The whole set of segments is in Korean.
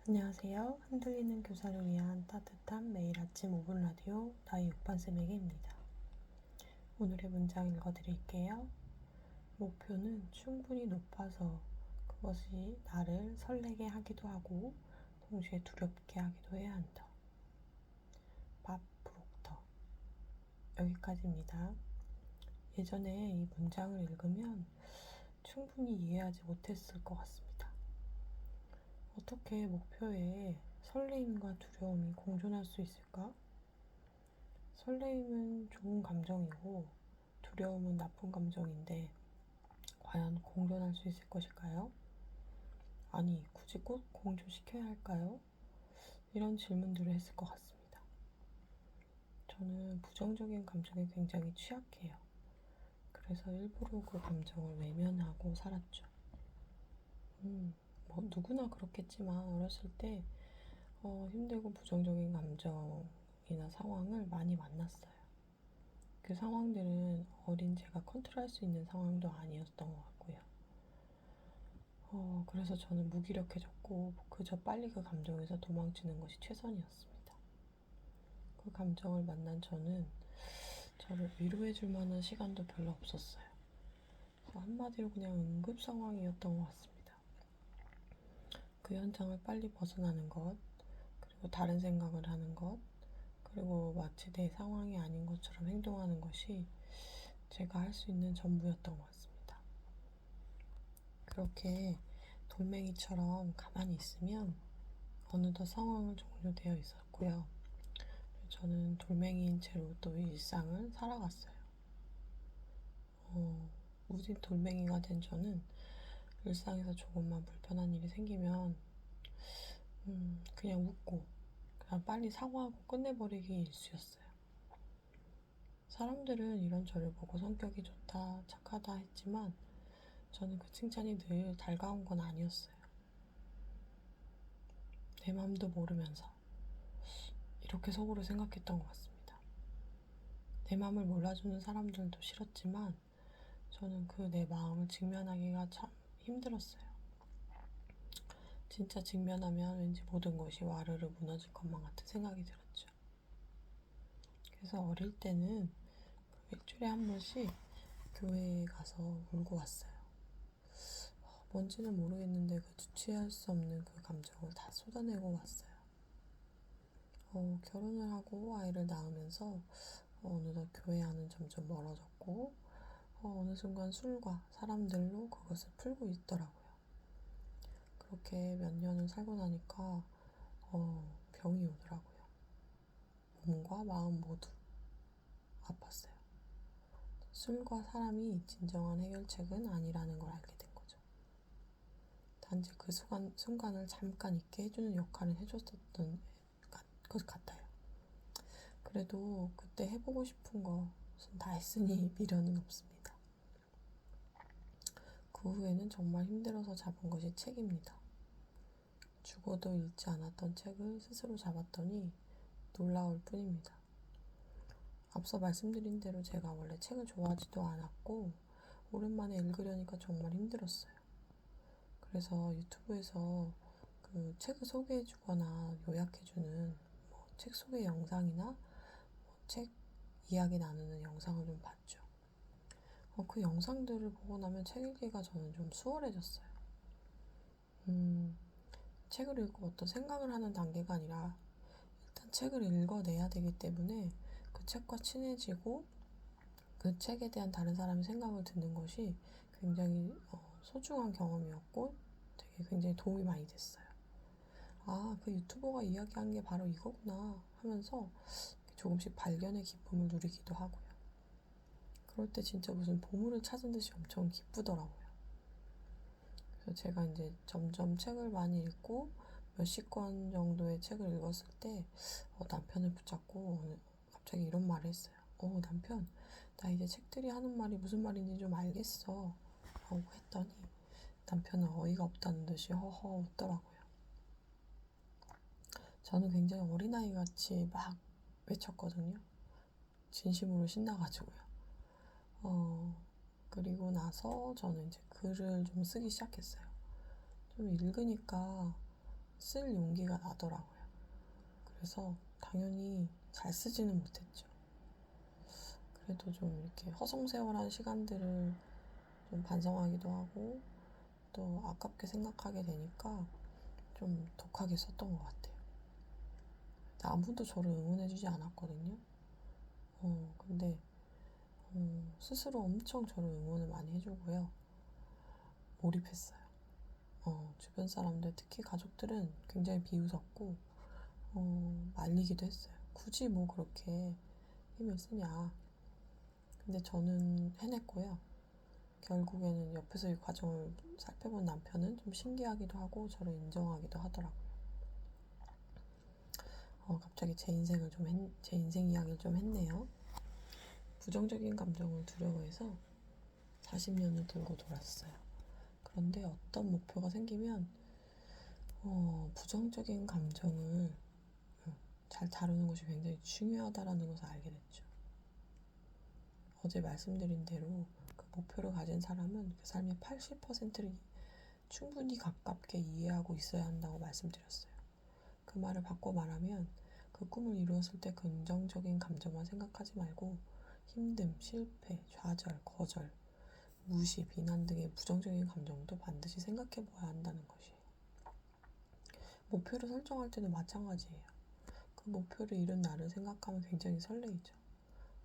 안녕하세요. 흔들리는 교사를 위한 따뜻한 매일 아침 5분 라디오 나의 6반쌤에게입니다. 오늘의 문장 읽어드릴게요. 목표는 충분히 높아서 그것이 나를 설레게 하기도 하고 동시에 두렵게 하기도 해야 한다. 밥 프록터. 여기까지입니다. 예전에 이 문장을 읽으면 충분히 이해하지 못했을 것 같습니다. 어떻게 목표에 설레임과 두려움이 공존할 수 있을까? 설레임은 좋은 감정이고 두려움은 나쁜 감정인데 과연 공존할 수 있을 것일까요? 아니, 굳이 꼭 공존시켜야 할까요? 이런 질문들을 했을 것 같습니다. 저는 부정적인 감정에 굉장히 취약해요. 그래서 일부러 그 감정을 외면하고 살았죠. 누구나 그렇겠지만 어렸을 때 힘들고 부정적인 감정이나 상황을 많이 만났어요. 그 상황들은 어린 제가 컨트롤할 수 있는 상황도 아니었던 것 같고요. 그래서 저는 무기력해졌고 그저 빨리 그 감정에서 도망치는 것이 최선이었습니다. 그 감정을 만난 저는 저를 위로해줄 만한 시간도 별로 없었어요. 한마디로 그냥 응급 상황이었던 것 같습니다. 그 현장을 빨리 벗어나는 것, 그리고 다른 생각을 하는 것, 그리고 마치 내 상황이 아닌 것처럼 행동하는 것이 제가 할 수 있는 전부였던 것 같습니다. 그렇게 돌멩이처럼 가만히 있으면 어느덧 상황은 종료되어 있었고요. 저는 돌멩이인 채로 또 일상을 살아갔어요. 무딘 돌멩이가 된 저는 일상에서 조금만 불편한 일이 생기면 그냥 웃고 그냥 빨리 사과하고 끝내버리기 일쑤였어요. 사람들은 이런 저를 보고 성격이 좋다, 착하다 했지만 저는 그 칭찬이 늘 달가운 건 아니었어요. 내 마음도 모르면서 이렇게 속으로 생각했던 것 같습니다. 내 마음을 몰라주는 사람들도 싫었지만 저는 그 내 마음을 직면하기가 참 힘들었어요. 진짜 직면하면 왠지 모든 것이 와르르 무너질 것만 같은 생각이 들었죠. 그래서 어릴 때는 일주일에 한 번씩 교회에 가서 울고 왔어요. 뭔지는 모르겠는데 그 주체할 수 없는 그 감정을 다 쏟아내고 왔어요. 결혼을 하고 아이를 낳으면서 어느덧 교회와는 점점 멀어졌고 어느 순간 술과 사람들로 그것을 풀고 있더라고요. 그렇게 몇 년을 살고 나니까 병이 오더라고요. 몸과 마음 모두 아팠어요. 술과 사람이 진정한 해결책은 아니라는 걸 알게 된 거죠. 단지 그 순간을 잠깐 있게 해주는 역할을 해줬었던 것 같아요. 그래도 그때 해보고 싶은 것은 다 했으니 미련은 없습니다. 그 후에는 정말 힘들어서 잡은 것이 책입니다. 죽어도 읽지 않았던 책을 스스로 잡았더니 놀라울 뿐입니다. 앞서 말씀드린 대로 제가 원래 책을 좋아하지도 않았고 오랜만에 읽으려니까 정말 힘들었어요. 그래서 유튜브에서 그 책을 소개해주거나 요약해주는 책 소개 영상이나 책 이야기 나누는 영상을 좀 봤죠. 그 영상들을 보고 나면 책 읽기가 저는 좀 수월해졌어요. 책을 읽고 어떤 생각을 하는 단계가 아니라 일단 책을 읽어내야 되기 때문에 그 책과 친해지고 그 책에 대한 다른 사람의 생각을 듣는 것이 굉장히 소중한 경험이었고 되게 굉장히 도움이 많이 됐어요. 아, 그 유튜버가 이야기한 게 바로 이거구나 하면서 조금씩 발견의 기쁨을 누리기도 하고요. 그럴 때 진짜 무슨 보물을 찾은 듯이 엄청 기쁘더라고요. 그래서 제가 이제 점점 책을 많이 읽고 몇십 권 정도의 책을 읽었을 때 남편을 붙잡고 갑자기 이런 말을 했어요. 남편, 나 이제 책들이 하는 말이 무슨 말인지 좀 알겠어 라고 했더니 남편은 어이가 없다는 듯이 허허 웃더라고요. 저는 굉장히 어린아이같이 막 외쳤거든요. 진심으로 신나가지고요. 그리고 나서 저는 이제 글을 좀 쓰기 시작했어요. 좀 읽으니까 쓸 용기가 나더라고요. 그래서 당연히 잘 쓰지는 못했죠. 그래도 좀 이렇게 허송세월한 시간들을 좀 반성하기도 하고 또 아깝게 생각하게 되니까 좀 독하게 썼던 것 같아요. 아무도 저를 응원해주지 않았거든요. 근데 스스로 엄청 저를 응원을 많이 해주고요. 몰입했어요. 주변 사람들, 특히 가족들은 굉장히 비웃었고 말리기도 했어요. 굳이 뭐 그렇게 힘을 쓰냐. 근데 저는 해냈고요. 결국에는 옆에서 이 과정을 살펴본 남편은 좀 신기하기도 하고 저를 인정하기도 하더라고요. 갑자기 제 인생 이야기를 좀 했네요. 부정적인 감정을 두려워해서 40년을 들고 돌았어요. 그런데 어떤 목표가 생기면 부정적인 감정을 잘 다루는 것이 굉장히 중요하다라는 것을 알게 됐죠. 어제 말씀드린 대로 그 목표를 가진 사람은 그 삶의 80%를 충분히 가깝게 이해하고 있어야 한다고 말씀드렸어요. 그 말을 바꿔 말하면 그 꿈을 이루었을 때 긍정적인 감정만 생각하지 말고 힘듦, 실패, 좌절, 거절, 무시, 비난 등의 부정적인 감정도 반드시 생각해 보아야 한다는 것이에요. 목표를 설정할 때도 마찬가지예요. 그 목표를 이룬 나를 생각하면 굉장히 설레이죠.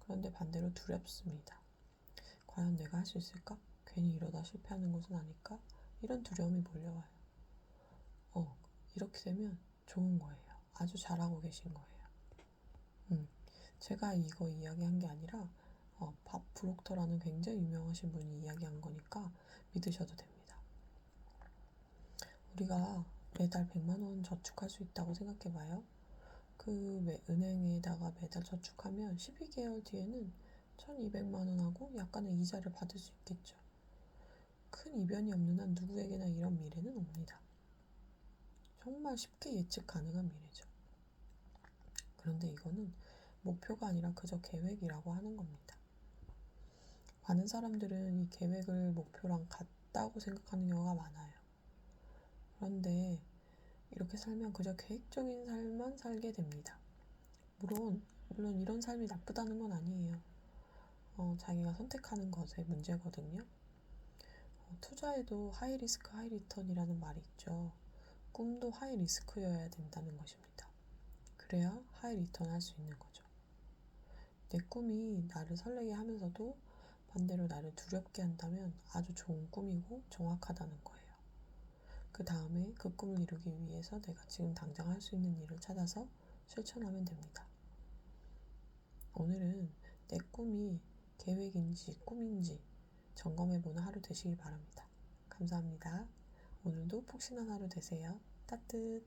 그런데 반대로 두렵습니다. 과연 내가 할 수 있을까? 괜히 이러다 실패하는 것은 아닐까? 이런 두려움이 몰려와요. 이렇게 되면 좋은 거예요. 아주 잘하고 계신 거예요. 제가 이거 이야기한 게 아니라 밥 브록터라는 굉장히 유명하신 분이 이야기한 거니까 믿으셔도 됩니다. 우리가 매달 100만 원 저축할 수 있다고 생각해 봐요. 그 은행에다가 매달 저축하면 12개월 뒤에는 1200만 원하고 약간의 이자를 받을 수 있겠죠. 큰 이변이 없는 한 누구에게나 이런 미래는 옵니다. 정말 쉽게 예측 가능한 미래죠. 그런데 이거는 목표가 아니라 그저 계획이라고 하는 겁니다. 많은 사람들은 이 계획을 목표랑 같다고 생각하는 경우가 많아요. 그런데 이렇게 살면 그저 계획적인 삶만 살게 됩니다. 물론 이런 삶이 나쁘다는 건 아니에요. 자기가 선택하는 것의 문제거든요. 투자에도 하이 리스크 하이 리턴이라는 말이 있죠. 꿈도 하이 리스크여야 된다는 것입니다. 그래야 하이 리턴 할 수 있는 거죠. 내 꿈이 나를 설레게 하면서도 반대로 나를 두렵게 한다면 아주 좋은 꿈이고 정확하다는 거예요. 그 다음에 그 꿈을 이루기 위해서 내가 지금 당장 할 수 있는 일을 찾아서 실천하면 됩니다. 오늘은 내 꿈이 계획인지 꿈인지 점검해보는 하루 되시길 바랍니다. 감사합니다. 오늘도 푹신한 하루 되세요. 따뜻.